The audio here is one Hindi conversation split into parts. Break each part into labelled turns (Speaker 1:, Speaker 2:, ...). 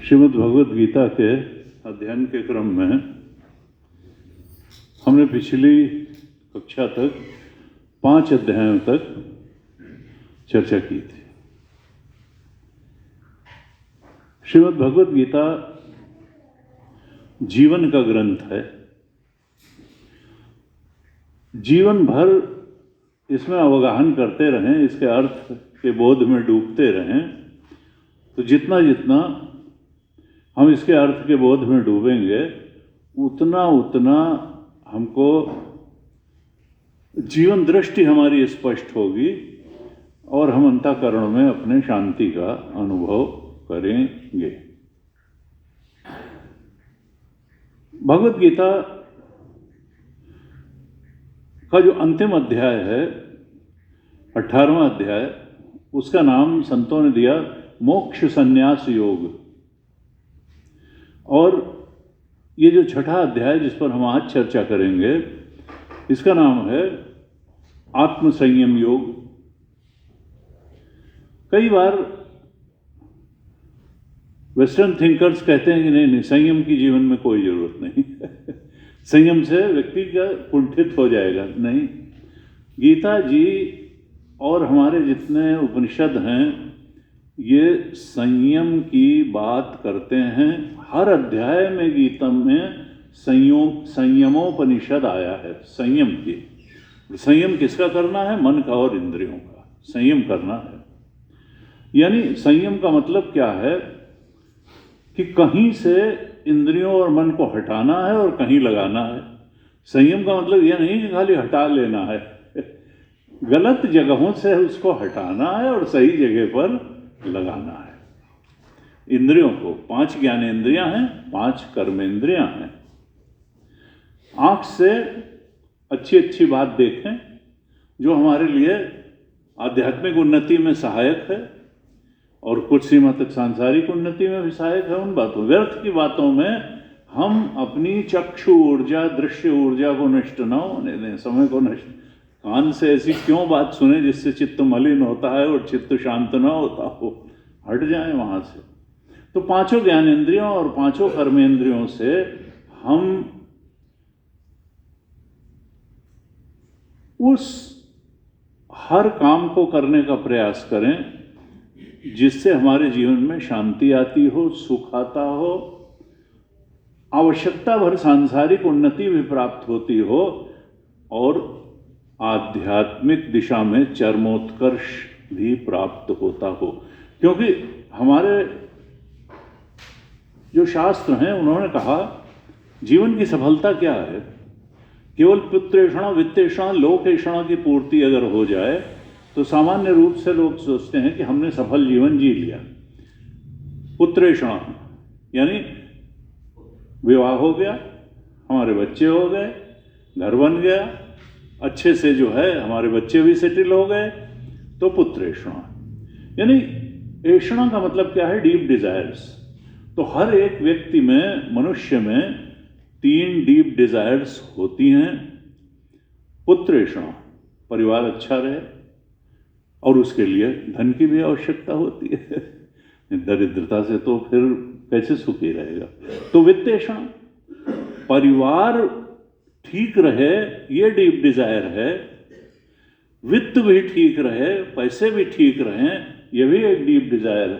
Speaker 1: श्रीमद् भगवद गीता के अध्ययन के क्रम में हमने पिछली कक्षा तक 5 अध्यायों तक चर्चा की थी। श्रीमद् भगवद गीता जीवन का ग्रंथ है। जीवन भर इसमें अवगाहन करते रहें, इसके अर्थ के बोध में डूबते रहें, तो जितना जितना हम इसके अर्थ के बोध में डूबेंगे उतना उतना हमको जीवन दृष्टि हमारी स्पष्ट होगी और हम अंतःकरण में अपने शांति का अनुभव करेंगे। भगवद गीता का जो अंतिम अध्याय है 18वां अध्याय, उसका नाम संतों ने दिया मोक्ष संन्यास योग। और ये जो छठा अध्याय जिस पर हम आज चर्चा करेंगे, इसका नाम है आत्म संयम योग। कई बार वेस्टर्न थिंकर्स कहते हैं कि नहीं, संयम की जीवन में कोई जरूरत नहीं संयम से व्यक्ति का कुंठित हो जाएगा। नहीं, गीता जी और हमारे जितने उपनिषद हैं ये संयम की बात करते हैं। हर अध्याय में गीता में संयमोपनिषद आया है। संयम की, संयम किसका करना है? मन का और इंद्रियों का संयम करना है। यानी संयम का मतलब क्या है कि कहीं से इंद्रियों और मन को हटाना है और कहीं लगाना है। संयम का मतलब यह नहीं कि खाली हटा लेना है, गलत जगहों से उसको हटाना है और सही जगह पर लगाना है। इंद्रियों को 5 ज्ञानेंद्रियां हैं, 5 कर्मेंद्रियां हैं। आंख से अच्छी अच्छी बात देखें जो हमारे लिए आध्यात्मिक उन्नति में सहायक है और कुछ सीमा तक सांसारिक उन्नति में भी सहायक है। उन बातों, व्यर्थ की बातों में हम अपनी चक्षु ऊर्जा, दृश्य ऊर्जा को नष्ट न होने दें, समय को नष्ट। कान से ऐसी क्यों बात सुने जिससे चित्त मलिन होता है और चित्त शांत न होता हो, हट जाएं वहां से। तो 5 ज्ञानेंद्रियों और 5 कर्मेंद्रियों से हम उस हर काम को करने का प्रयास करें जिससे हमारे जीवन में शांति आती हो, सुख आता हो, आवश्यकता भर सांसारिक उन्नति भी प्राप्त होती हो और आध्यात्मिक दिशा में चरमोत्कर्ष भी प्राप्त होता हो। क्योंकि हमारे जो शास्त्र हैं उन्होंने कहा जीवन की सफलता क्या है? केवल पुत्रेषणा, वित्तेषणा, लोकेषणा की पूर्ति अगर हो जाए तो सामान्य रूप से लोग सोचते हैं कि हमने सफल जीवन जी लिया। पुत्रेषणा यानी विवाह हो गया, हमारे बच्चे हो गए, घर बन गया, अच्छे से जो है हमारे बच्चे भी सेटल हो गए, तो पुत्रेषणा। यानी ऐषणा का मतलब क्या है? Deep desires. तो हर एक व्यक्ति में, मनुष्य में 3 डीप डिजायर्स होती हैं। पुत्रेषणा, परिवार अच्छा रहे और उसके लिए धन की भी आवश्यकता होती है। दरिद्रता से तो फिर कैसे सुखी रहेगा? तो वित्तेषणा, परिवार ठीक रहे, ये डीप डिजायर है। वित्त भी ठीक रहे, पैसे भी ठीक रहें, ये भी एक डीप डिजायर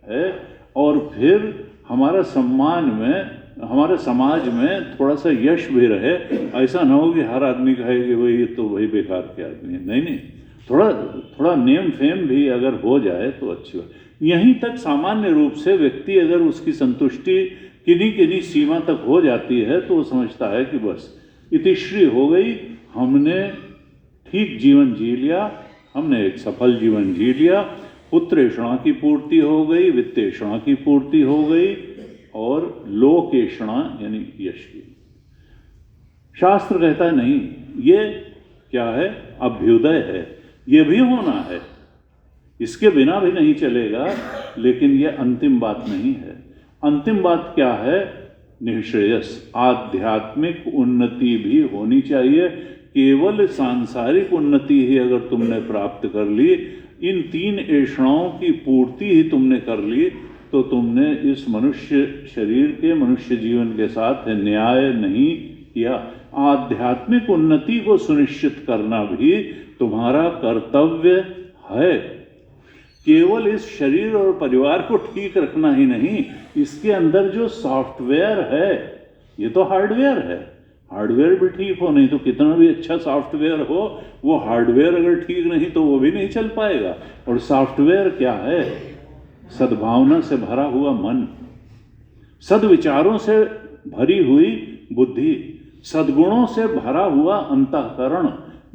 Speaker 1: है। और फिर हमारा सम्मान में, हमारे समाज में थोड़ा सा यश भी रहे। ऐसा ना हो कि हर आदमी कहे कि भाई ये तो वही बेकार के आदमी है। नहीं, थोड़ा नेम फेम भी अगर हो जाए तो अच्छी बात। यहीं तक सामान्य रूप से व्यक्ति अगर उसकी संतुष्टि किन्हीं सीमा तक हो जाती है तो वो समझता है कि बस इतिश्री हो गई, हमने ठीक जीवन जी लिया, हमने एक सफल जीवन जी लिया। पुत्रेषणा की पूर्ति हो गई, वित्तेषणा की पूर्ति हो गई और लोकेषणा यानी यश की। शास्त्र कहता है नहीं, ये क्या है? अभ्युदय है, ये भी होना है, इसके बिना भी नहीं चलेगा। लेकिन ये अंतिम बात नहीं है। अंतिम बात क्या है? निःश्रेयस, आध्यात्मिक उन्नति भी होनी चाहिए। केवल सांसारिक उन्नति ही अगर तुमने प्राप्त कर ली, इन 3 ऐषणाओं की पूर्ति ही तुमने कर ली, तो तुमने इस मनुष्य शरीर के, मनुष्य जीवन के साथ न्याय नहीं किया। आध्यात्मिक उन्नति को सुनिश्चित करना भी तुम्हारा कर्तव्य है। केवल इस शरीर और परिवार को ठीक रखना ही नहीं, इसके अंदर जो सॉफ्टवेयर है, ये तो हार्डवेयर है, हार्डवेयर भी ठीक हो, नहीं तो कितना भी अच्छा सॉफ्टवेयर हो, वो हार्डवेयर अगर ठीक नहीं तो वो भी नहीं चल पाएगा। और सॉफ्टवेयर क्या है? सद्भावना से भरा हुआ मन, सद्विचारों से भरी हुई बुद्धि, सद्गुणों से भरा हुआ अंतःकरण,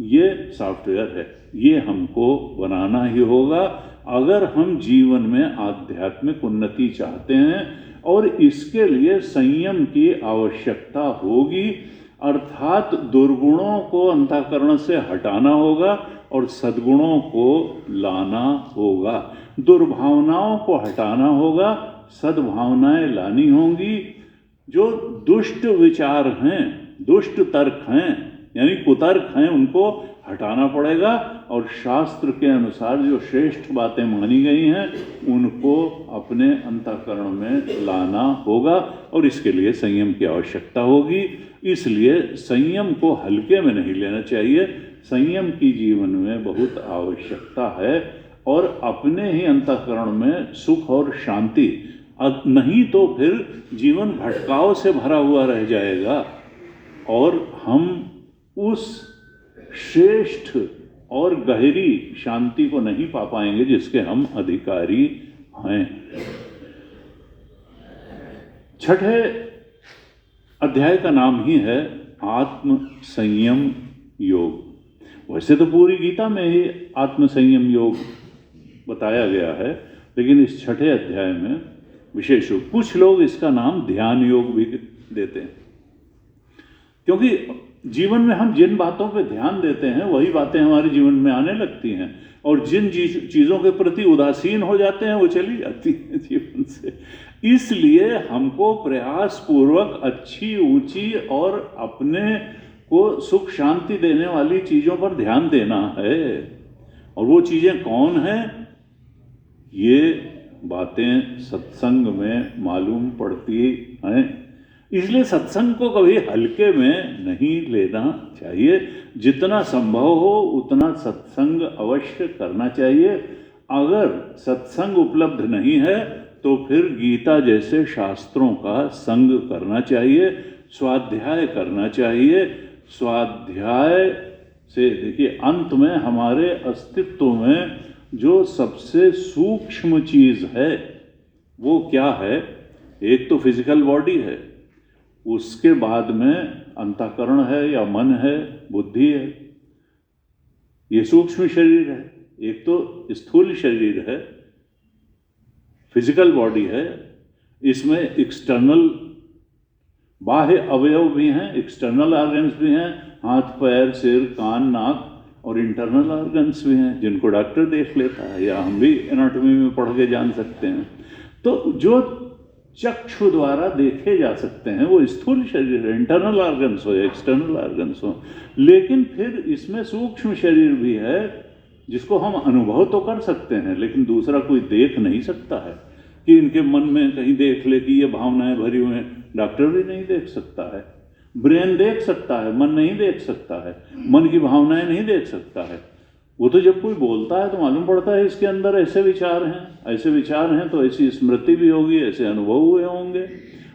Speaker 1: ये सॉफ्टवेयर है। ये हमको बनाना ही होगा अगर हम जीवन में आध्यात्मिक उन्नति चाहते हैं, और इसके लिए संयम की आवश्यकता होगी। अर्थात दुर्गुणों को अंतःकरण से हटाना होगा और सद्गुणों को लाना होगा, दुर्भावनाओं को हटाना होगा, सद्भावनाएं लानी होंगी। जो दुष्ट विचार हैं, दुष्ट तर्क हैं, यानी कुतर्क हैं, उनको हटाना पड़ेगा, और शास्त्र के अनुसार जो श्रेष्ठ बातें मानी गई हैं उनको अपने अंतःकरण में लाना होगा, और इसके लिए संयम की आवश्यकता होगी। इसलिए संयम को हल्के में नहीं लेना चाहिए, संयम की जीवन में बहुत आवश्यकता है, और अपने ही अंतःकरण में सुख और शांति, नहीं तो फिर जीवन भटकाव से भरा हुआ रह जाएगा और हम उस श्रेष्ठ और गहरी शांति को नहीं पा पाएंगे जिसके हम अधिकारी हैं। छठे अध्याय का नाम ही है आत्म संयम योग। वैसे तो पूरी गीता में ही आत्म संयम योग बताया गया है, लेकिन इस छठे अध्याय में विशेष रूप, कुछ लोग इसका नाम ध्यान योग भी देते हैं, क्योंकि जीवन में हम जिन बातों पे ध्यान देते हैं वही बातें हमारे जीवन में आने लगती हैं, और जिन चीज़ों के प्रति उदासीन हो जाते हैं वो चली जाती हैं जीवन से। इसलिए हमको प्रयास पूर्वक अच्छी, ऊंची और अपने को सुख शांति देने वाली चीज़ों पर ध्यान देना है। और वो चीज़ें कौन हैं? ये बातें सत्संग में मालूम पड़ती हैं। इसलिए सत्संग को कभी हल्के में नहीं लेना चाहिए। जितना संभव हो उतना सत्संग अवश्य करना चाहिए। अगर सत्संग उपलब्ध नहीं है तो फिर गीता जैसे शास्त्रों का संग करना चाहिए, स्वाध्याय करना चाहिए। स्वाध्याय से देखिए, अंत में हमारे अस्तित्व में जो सबसे सूक्ष्म चीज़ है वो क्या है? एक तो फिजिकल बॉडी है, उसके बाद में अंतःकरण है या मन है, बुद्धि है, ये सूक्ष्म शरीर है। एक तो स्थूल शरीर है, फिजिकल बॉडी है, इसमें एक्सटर्नल बाह्य अवयव भी हैं, एक्सटर्नल ऑर्गन्स भी हैं, हाथ पैर सिर कान नाक, और इंटरनल ऑर्गन्स भी हैं जिनको डॉक्टर देख लेता है या हम भी एनाटॉमी में पढ़ के जान सकते हैं। तो जो चक्षु द्वारा देखे जा सकते हैं वो स्थूल शरीर है, इंटरनल ऑर्गन्स हो या एक्सटर्नल ऑर्गन्स हो। लेकिन फिर इसमें सूक्ष्म शरीर भी है जिसको हम अनुभव तो कर सकते हैं, लेकिन दूसरा कोई देख नहीं सकता है कि इनके मन में कहीं देख ले कि ये भावनाएं भरी हुई हैं। डॉक्टर भी नहीं देख सकता है। ब्रेन देख सकता है, मन नहीं देख सकता है, मन की भावनाएं नहीं देख सकता है। वो तो जब कोई बोलता है तो मालूम पड़ता है इसके अंदर ऐसे विचार हैं, ऐसे विचार हैं तो ऐसी स्मृति भी होगी, ऐसे अनुभव हुए होंगे।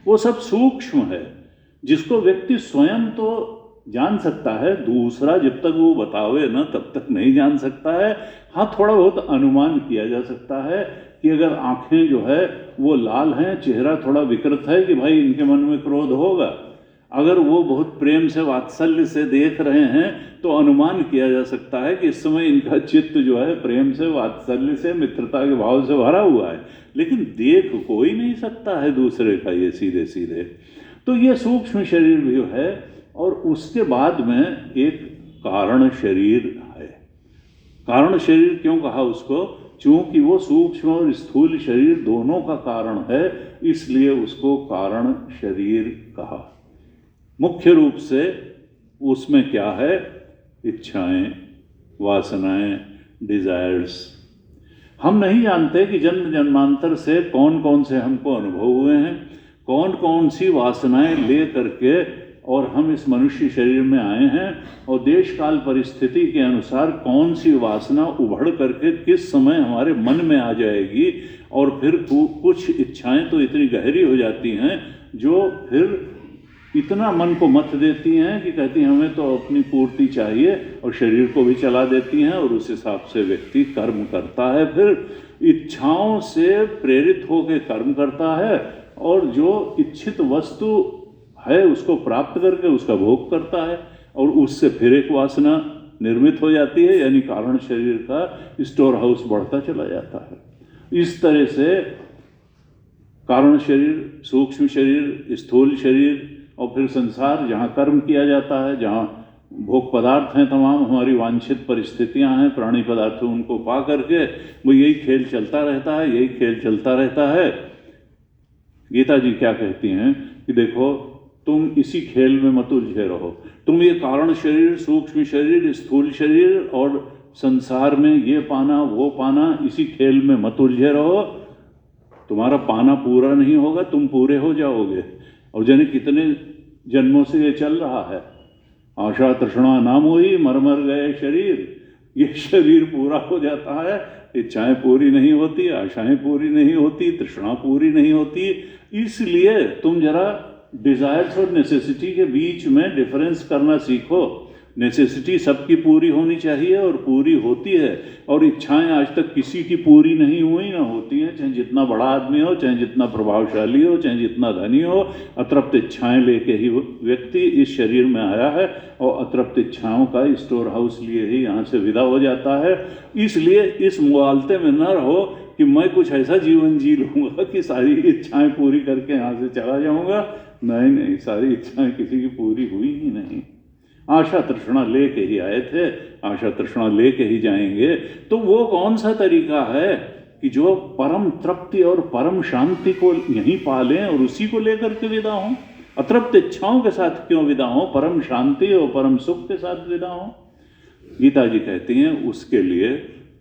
Speaker 1: वो सब सूक्ष्म है जिसको व्यक्ति स्वयं तो जान सकता है, दूसरा जब तक वो बतावे ना तब तक नहीं जान सकता है। हाँ, थोड़ा बहुत अनुमान किया जा सकता है कि अगर आंखें जो है वो लाल हैं, चेहरा थोड़ा विकृत है कि भाई इनके मन में क्रोध होगा। अगर वो बहुत प्रेम से वात्सल्य से देख रहे हैं तो अनुमान किया जा सकता है कि इस समय इनका चित्त जो है प्रेम से वात्सल्य से मित्रता के भाव से भरा हुआ है। लेकिन देख कोई नहीं सकता है दूसरे का ये सीधे सीधे। तो ये सूक्ष्म शरीर भी है, और उसके बाद में एक कारण शरीर है। कारण शरीर क्यों कहा उसको? चूंकि वो सूक्ष्म और स्थूल शरीर दोनों का कारण है, इसलिए उसको कारण शरीर कहा। मुख्य रूप से उसमें क्या है? इच्छाएं, वासनाएं, डिजायर्स। हम नहीं जानते कि जन्म जन्मांतर से कौन कौन से हमको अनुभव हुए हैं, कौन कौन सी वासनाएं ले करके और हम इस मनुष्य शरीर में आए हैं, और देश काल परिस्थिति के अनुसार कौन सी वासना उभड़ करके किस समय हमारे मन में आ जाएगी, और फिर कुछ इच्छाएं तो इतनी गहरी हो जाती हैं जो फिर इतना मन को मत देती हैं कि कहती हैं हमें तो अपनी पूर्ति चाहिए, और शरीर को भी चला देती हैं, और उस हिसाब से व्यक्ति कर्म करता है, फिर इच्छाओं से प्रेरित होकर कर्म करता है, और जो इच्छित वस्तु है उसको प्राप्त करके उसका भोग करता है, और उससे फिर एक वासना निर्मित हो जाती है, यानी कारण शरीर का स्टोर हाउस बढ़ता चला जाता है। इस तरह से कारण शरीर, सूक्ष्म शरीर, स्थूल शरीर, और फिर संसार जहाँ कर्म किया जाता है, जहाँ भोग पदार्थ हैं, तमाम हमारी वांछित परिस्थितियाँ हैं, प्राणी पदार्थ उनको पा करके वो यही खेल चलता रहता है, यही खेल चलता रहता है। गीता जी क्या कहती हैं कि देखो तुम इसी खेल में मत उलझे रहो, तुम ये कारण शरीर, सूक्ष्म शरीर, स्थूल शरीर और संसार में ये पाना वो पाना, इसी खेल में मत उलझे रहो, तुम्हारा पाना पूरा नहीं होगा, तुम पूरे हो जाओगे। और जाने कितने जन्मों से ये चल रहा है, आशा तृष्णा नाम हुई मर मर गए शरीर, ये शरीर पूरा हो जाता है, इच्छाएं पूरी नहीं होती, आशाएं पूरी नहीं होती, तृष्णा पूरी नहीं होती। इसलिए तुम जरा डिजायर्स और नेसेसिटी के बीच में डिफरेंस करना सीखो। नेसेसिटी सबकी पूरी होनी चाहिए और पूरी होती है, और इच्छाएं आज तक किसी की पूरी नहीं हुई ना होती हैं, चाहे जितना बड़ा आदमी हो, चाहे जितना प्रभावशाली हो, चाहे जितना धनी हो, अतृप्त इच्छाएं लेके ही व्यक्ति इस शरीर में आया है, और अतृप्त इच्छाओं का स्टोर हाउस लिए ही यहाँ से विदा हो जाता है। इसलिए इस मुगालते में न रहो कि मैं कुछ ऐसा जीवन जी लूँगा कि सारी इच्छाएं पूरी करके यहाँ से चला जाऊँगा। नहीं नहीं, सारी इच्छाएं किसी की पूरी हुई ही नहीं। आशा तृष्णा लेके ही आए थे, आशा तृष्णा लेके ही जाएंगे। तो वो कौन सा तरीका है कि जो परम तृप्ति और परम शांति को यहीं पालें और उसी को लेकर के विदा हों? अतृप्त इच्छाओं के साथ क्यों विदा हों, परम शांति और परम सुख के साथ विदा हों? गीता जी कहती हैं उसके लिए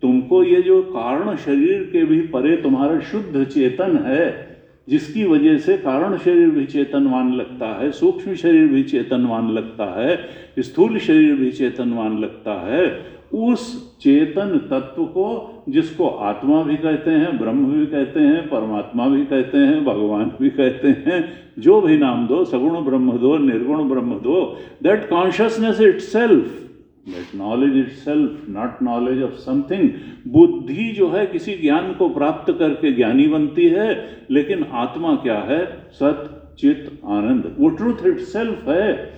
Speaker 1: तुमको ये जो कारण शरीर के भी परे तुम्हारा शुद्ध चेतन है, जिसकी वजह से कारण शरीर भी चेतनवान लगता है, सूक्ष्म शरीर भी चेतनवान लगता है, स्थूल शरीर भी चेतनवान लगता है, उस चेतन तत्व को, जिसको आत्मा भी कहते हैं, ब्रह्म भी कहते हैं, परमात्मा भी कहते हैं, भगवान भी कहते हैं, जो भी नाम दो, सगुण ब्रह्म दो, निर्गुण ब्रह्म दो, that consciousness itself, that knowledge itself, not knowledge of something. बुद्धि जो है किसी ज्ञान को प्राप्त करके ज्ञानी बनती है, लेकिन आत्मा क्या है? सत चित आनंद, वो ट्रूथ इटसेल्फ है,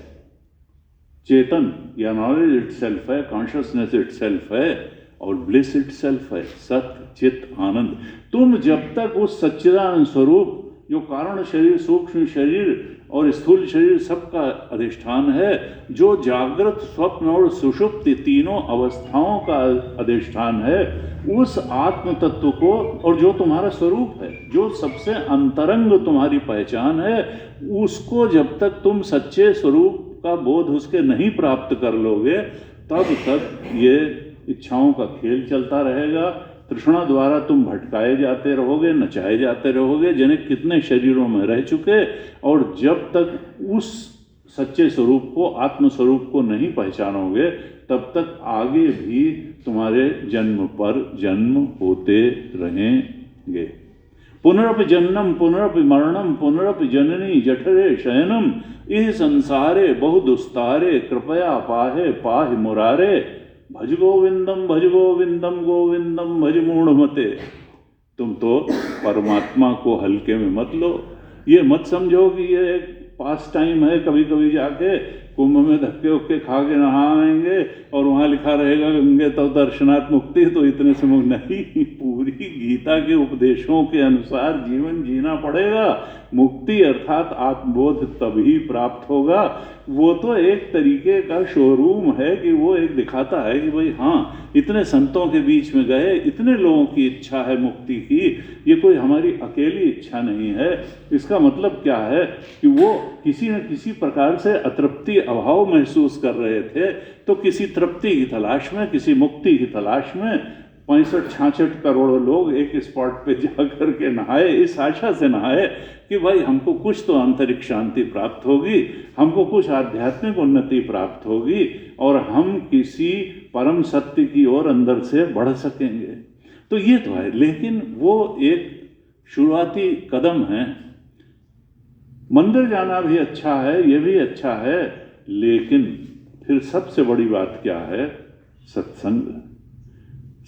Speaker 1: चेतन या नॉलेज इटसेल्फ है, कॉन्शियसनेस इटसेल्फ है, और ब्लिस इटसेल्फ है, सत चित आनंद। तुम जब तक उस सच्चिदानंद स्वरूप जो कारण शरीर, सूक्ष्म शरीर और स्थूल शरीर सबका अधिष्ठान है, जो जागृत, स्वप्न और सुषुप्ति तीनों अवस्थाओं का अधिष्ठान है, उस आत्म तत्व को, और जो तुम्हारा स्वरूप है, जो सबसे अंतरंग तुम्हारी पहचान है, उसको जब तक तुम सच्चे स्वरूप का बोध उसके नहीं प्राप्त कर लोगे, तब तक ये इच्छाओं का खेल चलता रहेगा। तृष्णा द्वारा तुम भटकाए जाते रहोगे, नचाए जाते रहोगे, जिन्हें कितने शरीरों में रह चुके, और जब तक उस सच्चे स्वरूप को, आत्म स्वरूप को नहीं पहचानोगे, तब तक आगे भी तुम्हारे जन्म पर जन्म होते रहेंगे। पुनरपि जन्मम पुनरपि मरणम पुनरपि जननी जठरे शयनम, इह संसारे बहुदुस्तारे, कृपया पाहे पाहि मुरारे, भज गोविंदम गोविंदम भज मूढ़मते। तुम तो परमात्मा को हल्के में मत लो, ये मत समझो कि ये एक पास टाइम है, कभी कभी जाके कुंभ में धक्के उक्के खा के नहा आएंगे और वहाँ लिखा रहेगा गंगे तो दर्शनात् मुक्ति, तो इतने से मुक्त नहीं। पूरी गीता के उपदेशों के अनुसार जीवन जीना पड़ेगा। मुक्ति अर्थात आत्मबोध तभी प्राप्त होगा। वो तो एक तरीके का शोरूम है कि वो एक दिखाता है कि भाई हाँ, इतने संतों के बीच में गए, इतने लोगों की इच्छा है मुक्ति की, ये कोई हमारी अकेली इच्छा नहीं है। इसका मतलब क्या है कि वो किसी न किसी प्रकार से अतृप्ति, अभाव महसूस कर रहे थे, तो किसी तृप्ति की तलाश में, किसी मुक्ति की तलाश में 65-66 करोड़ लोग एक स्पॉट पे जा कर के नहाए, इस आशा से नहाए कि भाई हमको कुछ तो आंतरिक शांति प्राप्त होगी, हमको कुछ आध्यात्मिक उन्नति प्राप्त होगी और हम किसी परम सत्य की ओर अंदर से बढ़ सकेंगे। तो ये तो है, लेकिन वो एक शुरुआती कदम है। मंदिर जाना भी अच्छा है, ये भी अच्छा है, लेकिन फिर सबसे बड़ी बात क्या है? सत्संग।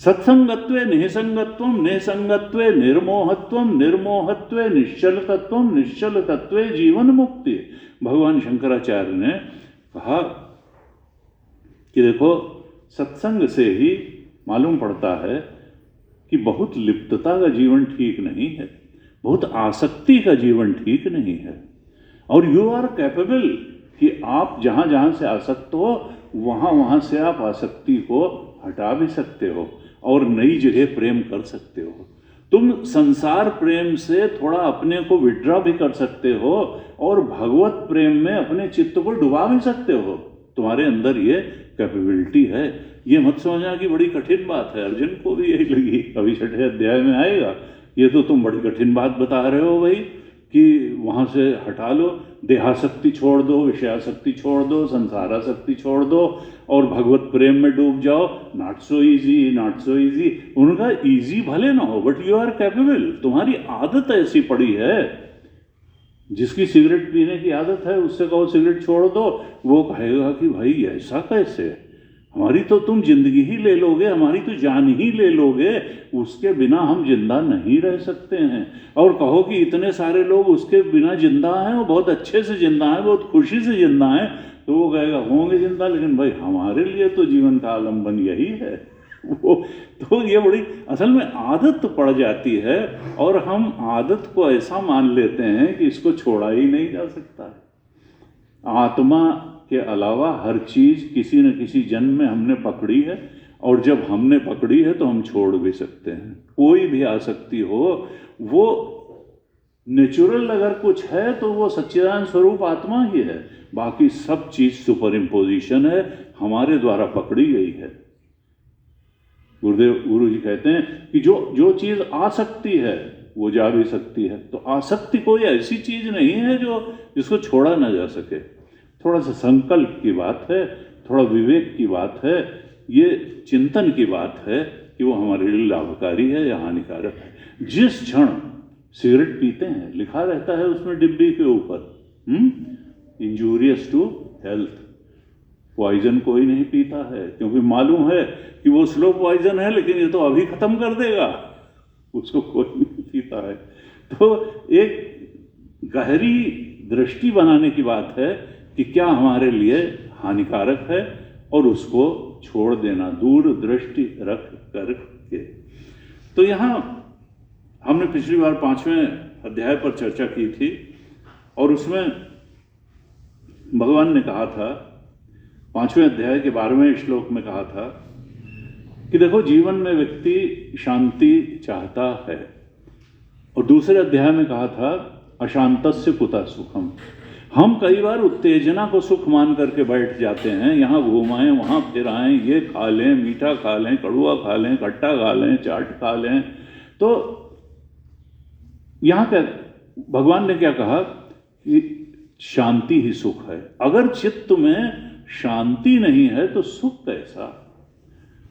Speaker 1: सत्संगत्वे निसंगत्वम, निसंगत्वे निर्मोहत्वम, निर्मोहत्वे निश्चलतत्वम, निश्चलतत्वे जीवन मुक्ति। भगवान शंकराचार्य ने कहा कि देखो, सत्संग से ही मालूम पड़ता है कि बहुत लिप्तता का जीवन ठीक नहीं है, बहुत आसक्ति का जीवन ठीक नहीं है। और यू आर कैपेबल कि आप जहाँ जहाँ से आसक्त हो वहाँ से आप आसक्ति को हटा भी सकते हो और नई जगह प्रेम कर सकते हो। तुम संसार प्रेम से थोड़ा अपने को विड्रॉ भी कर सकते हो और भगवत प्रेम में अपने चित्त को डुबा भी सकते हो। तुम्हारे अंदर ये कैपेबिलिटी है। ये मत समझना कि बड़ी कठिन बात है, अर्जुन को भी यही लगी, अभी 6ठे अध्याय में आएगा। ये तो तुम बड़ी कठिन बात बता रहे हो भाई कि वहाँ से हटा लो, देहासक्ति छोड़ दो, विषयासक्ति छोड़ दो, संसारासक्ति छोड़ दो और भगवत प्रेम में डूब जाओ। Not so easy, not so easy. उनका इजी भले ना हो, बट यू आर कैपेबल। तुम्हारी आदत ऐसी पड़ी है। जिसकी सिगरेट पीने की आदत है उससे कहो सिगरेट छोड़ दो, वो कहेगा कि भाई ऐसा कैसे, हमारी तो तुम जिंदगी ही ले लोगे, हमारी तो जान ही ले लोगे, उसके बिना हम जिंदा नहीं रह सकते हैं। और कहो कि इतने सारे लोग उसके बिना जिंदा हैं, वो बहुत अच्छे से जिंदा हैं, बहुत खुशी से जिंदा हैं, तो वो कहेगा होंगे जिंदा, लेकिन भाई हमारे लिए तो जीवन का आलम्बन यही है। वो तो ये बड़ी असल में आदत पड़ जाती है और हम आदत को ऐसा मान लेते हैं कि इसको छोड़ा ही नहीं जा सकता। आत्मा के अलावा हर चीज किसी न किसी जन्म में हमने पकड़ी है और जब हमने पकड़ी है तो हम छोड़ भी सकते हैं। कोई भी आसक्ति हो, वो नेचुरल अगर कुछ है तो वो सच्चिदानंद स्वरूप आत्मा ही है, बाकी सब चीज सुपर इम्पोजिशन है, हमारे द्वारा पकड़ी गई है। गुरु जी कहते हैं कि जो चीज आ सकती है वो जा भी सकती है। तो आसक्ति कोई ऐसी चीज नहीं है जिसको छोड़ा ना जा सके। थोड़ा सा संकल्प की बात है, थोड़ा विवेक की बात है, ये चिंतन की बात है कि वो हमारे लिए लाभकारी है या हानिकारक है। जिस क्षण सिगरेट पीते हैं, लिखा रहता है उसमें डिब्बी के ऊपर इंजूरियस टू हेल्थ, पॉइजन कोई नहीं पीता है, क्योंकि मालूम है कि वो स्लो पॉइजन है, लेकिन ये तो अभी खत्म कर देगा, उसको कोई नहीं पीता है। तो एक गहरी दृष्टि बनाने की बात है कि क्या हमारे लिए हानिकारक है और उसको छोड़ देना, दूर दृष्टि रख कर के। तो यहाँ हमने पिछली बार 5वें अध्याय पर चर्चा की थी और उसमें भगवान ने कहा था, 5वें अध्याय के 12वें श्लोक में कहा था कि देखो, जीवन में व्यक्ति शांति चाहता है, और दूसरे अध्याय में कहा था अशांतस्य कुतः सुखम। हम कई बार उत्तेजना को सुख मान करके बैठ जाते हैं, यहाँ घूमाएं वहाँ फिर आएं, ये खा लें, मीठा खा लें, कड़ुआ खा लें, खट्टा खा लें, चाट खा लें। तो यहाँ क्या भगवान ने क्या कहा कि शांति ही सुख है। अगर चित्त में शांति नहीं है तो सुख कैसा?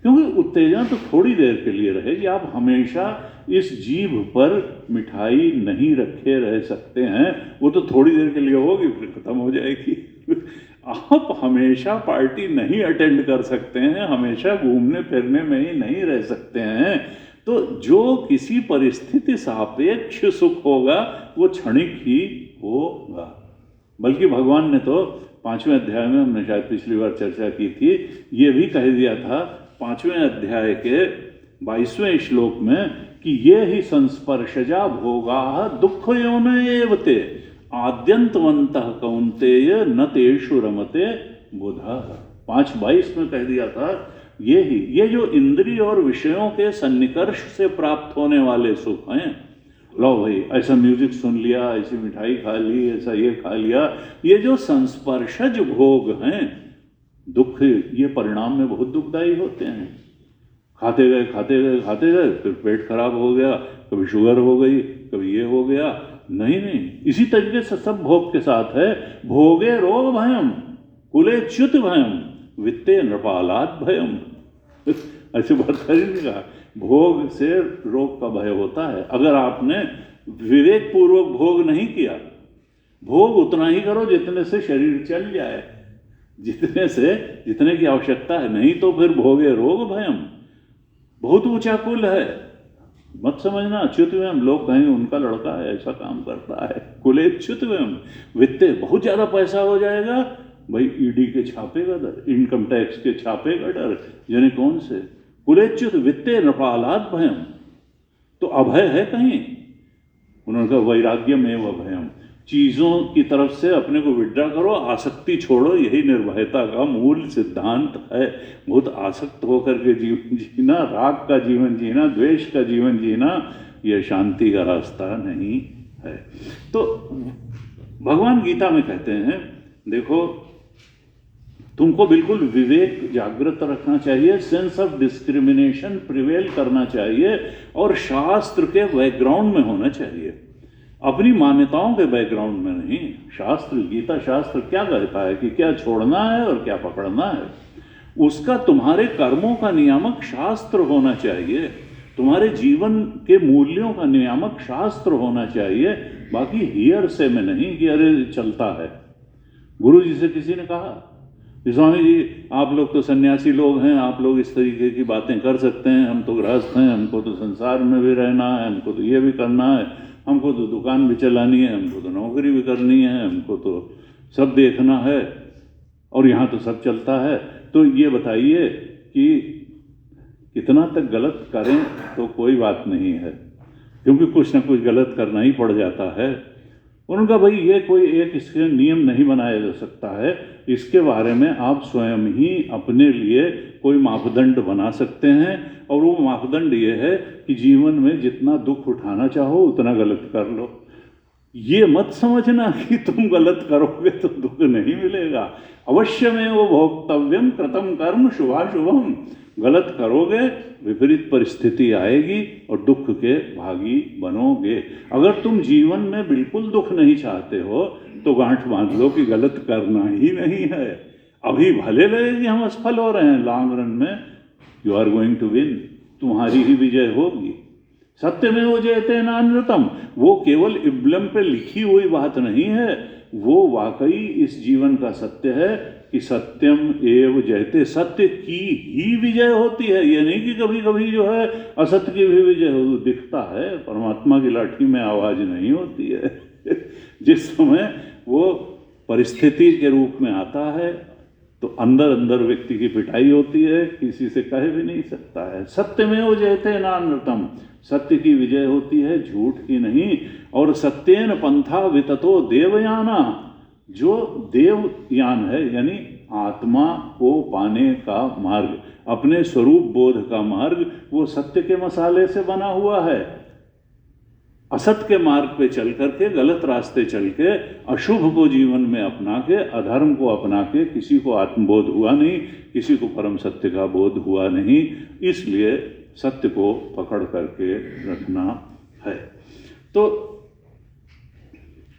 Speaker 1: क्योंकि उत्तेजना तो थोड़ी देर के लिए रहेगी। आप हमेशा इस जीभ पर मिठाई नहीं रखे रह सकते हैं, वो तो थोड़ी देर के लिए होगी फिर खत्म हो जाएगी। आप हमेशा पार्टी नहीं अटेंड कर सकते हैं, हमेशा घूमने फिरने में ही नहीं रह सकते हैं। तो जो किसी परिस्थिति सापेक्ष सुख होगा वो क्षणिक ही होगा। बल्कि भगवान ने तो 5वें अध्याय में, हमने शायद पिछली बार चर्चा की थी, ये भी कह दिया था 5वें अध्याय के 22वें श्लोक में कि ये ही संस्पर्शजा भोगा दुख योनयेवते आद्यंतवंतः कौन्तेय न तेषु रमते बुधा। 5:22 में कह दिया था ये जो इंद्रिय और विषयों के सन्निकर्ष से प्राप्त होने वाले सुख हैं, लो भाई ऐसा म्यूजिक सुन लिया, ऐसी मिठाई खा ली, ऐसा ये खा लिया, ये जो संस्पर्शज भोग हैं दुख, ये परिणाम में बहुत दुखदायी होते हैं। खाते गए खाते गए खाते गए, फिर पेट खराब हो गया, कभी शुगर हो गई, कभी ये हो गया। नहीं नहीं, इसी तरीके से सब भोग के साथ है। भोगे रोग भयम कुले च्युत भयम वित्ते नृपालाद भयम। ऐसे भर्तृहरि ने कहा, भोग से रोग का भय होता है। अगर आपने विवेक पूर्वक भोग नहीं किया, भोग उतना ही करो जितने से शरीर चल जाए, जितने की आवश्यकता है, नहीं तो फिर भोगे रोग भयम। बहुत ऊंचा कुल है, मत समझना अच्युत व्यम, लोग कहेंगे उनका लड़का है ऐसा काम करता है। कुले च्युत व्यम वित्ते, बहुत ज्यादा पैसा हो जाएगा, भाई ईडी के छापे का डर, इनकम टैक्स के छापे का डर, यानी कौन से। कुलेच्युत वित्ते नृपालाद भयम, तो अभय है कहीं। उन्होंने कहा वैराग्य में व भयम, चीजों की तरफ से अपने को विड्रा करो, आसक्ति छोड़ो, यही निर्भयता का मूल सिद्धांत है। बहुत आसक्त होकर के जीवन जीना, राग का जीवन जीना, द्वेष का जीवन जीना, यह शांति का रास्ता नहीं है। तो भगवान गीता में कहते हैं, देखो तुमको बिल्कुल विवेक जागृत रखना चाहिए, सेंस ऑफ डिस्क्रिमिनेशन प्रिवेल करना चाहिए, और शास्त्र के बैकग्राउंड में होना चाहिए, अपनी मान्यताओं के बैकग्राउंड में नहीं। शास्त्र, गीता शास्त्र क्या कहता है कि क्या छोड़ना है और क्या पकड़ना है, उसका तुम्हारे कर्मों का नियामक शास्त्र होना चाहिए, तुम्हारे जीवन के मूल्यों का नियामक शास्त्र होना चाहिए, बाकी हियर से में नहीं कि अरे चलता है। गुरु जी से किसी ने कहा, स्वामी जी आप लोग तो सन्यासी लोग हैं, आप लोग इस तरीके की बातें कर सकते हैं, हम तो गृहस्थ हैं, हमको तो संसार में भी रहना है, हमको तो ये भी करना है, हमको तो दुकान भी चलानी है, हमको तो नौकरी भी करनी है, हमको तो सब देखना है, और यहाँ तो सब चलता है। तो ये बताइए कि कितना तक गलत करें तो कोई बात नहीं है, क्योंकि कुछ ना कुछ गलत करना ही पड़ जाता है। उनका भाई ये कोई एक इसके नियम नहीं बनाया जा सकता है, इसके बारे में आप स्वयं ही अपने लिए कोई मापदंड बना सकते हैं, और वो मापदंड ये है कि जीवन में जितना दुख उठाना चाहो उतना गलत कर लो। ये मत समझना कि तुम गलत करोगे तो दुख नहीं मिलेगा। अवश्य में वो भोक्तव्यम कृतम कर्म शुभाशुभम, गलत करोगे विपरीत परिस्थिति आएगी और दुख के भागी बनोगे। अगर तुम जीवन में बिल्कुल दुख नहीं चाहते हो तो गांठ बांध लो कि गलत करना ही नहीं है। अभी भले लगे कि हम असफल हो रहे हैं, लॉन्ग रन में you are going to win, तुम्हारी ही विजय होगी। सत्य में वो जयते नानृतम, वो केवल इब्लम पे लिखी हुई बात नहीं है, वो वाकई इस जीवन का सत्य है कि सत्यम एव जयते, सत्य की ही विजय होती है। ये नहीं कि कभी कभी जो है असत्य की भी विजय हो, दिखता है, परमात्मा की लाठी में आवाज नहीं होती है। जिस समय वो परिस्थिति के रूप में आता है तो अंदर अंदर व्यक्ति की पिटाई होती है, किसी से कह भी नहीं सकता है। सत्य में वो जयते नानृतम, सत्य की विजय होती है, झूठ की नहीं। और सत्येन पंथा विततो देवयाना, जो देवयान है यानी आत्मा को पाने का मार्ग, अपने स्वरूप बोध का मार्ग, वो सत्य के मसाले से बना हुआ है। असत के मार्ग पे चल करके, गलत रास्ते चल के, अशुभ को जीवन में अपना के, अधर्म को अपना के किसी को आत्मबोध हुआ नहीं, किसी को परम सत्य का बोध हुआ नहीं। इसलिए सत्य को पकड़ करके रखना है। तो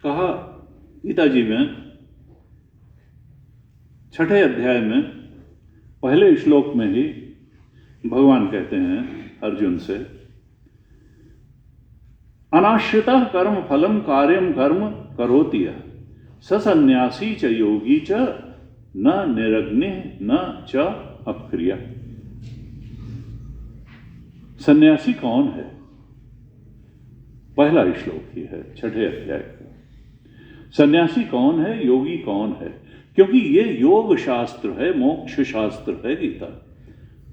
Speaker 1: कहा गीता जी में 6ठे अध्याय में पहले श्लोक में ही भगवान कहते हैं अर्जुन से, अनाश्रिता कर्म फलम कार्यम कर्म करोति यः, स सन्यासी च योगी च न निरग्नि न च अक्रिया। सन्यासी कौन है? पहला श्लोक ही है 6ठे अध्याय का। सन्यासी कौन है, योगी कौन है? क्योंकि ये योग शास्त्र है, मोक्ष शास्त्र है गीता।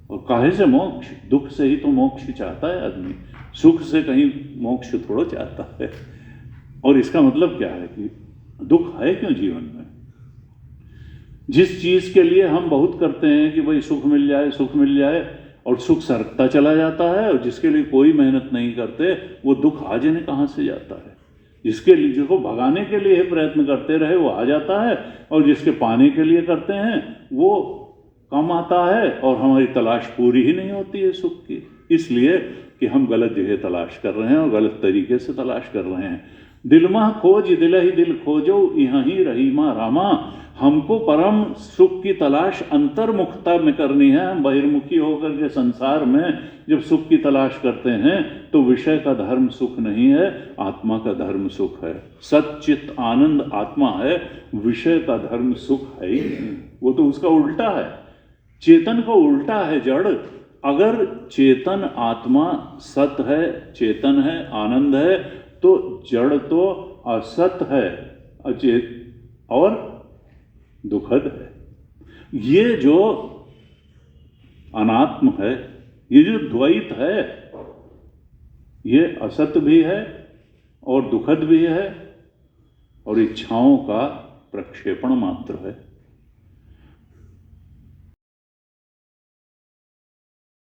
Speaker 1: और काहे से मोक्ष? दुख से ही तो मोक्ष चाहता है आदमी, सुख से कहीं मोक्ष थोड़ा चाहता है। और इसका मतलब क्या है कि दुख है क्यों जीवन में? जिस चीज के लिए हम बहुत करते हैं कि भाई सुख मिल जाए, सुख मिल जाए, और सुख सरकता चला जाता है, और जिसके लिए कोई मेहनत नहीं करते वो दुख आ जाने कहाँ से जाता है? जिसके लिए, जिसको भगाने के लिए प्रयत्न करते रहे वो आ जाता है, और जिसके पाने के लिए करते हैं वो कम आता है और हमारी तलाश पूरी ही नहीं होती है सुख की, इसलिए कि हम गलत जगह तलाश कर रहे हैं और गलत तरीके से तलाश कर रहे हैं। दिल मह खोज दिल ही दिल खोजो यहाँ ही रहीमा रामा। हमको परम सुख की तलाश अंतर्मुखता में करनी है। हम बहिर्मुखी होकर के संसार में जब सुख की तलाश करते हैं तो विषय का धर्म सुख नहीं है, आत्मा का धर्म सुख है। सच्चित आनंद आत्मा है, विषय का धर्म सुख है ही नहीं, वो तो उसका उल्टा है। चेतन का उल्टा है जड़। अगर चेतन आत्मा सत है, चेतन है, आनंद है, तो जड़ तो असत है, अचेत और दुखद है। ये जो अनात्म है, ये जो द्वैत है, ये असत भी है और दुखद भी है और इच्छाओं का प्रक्षेपण मात्र है।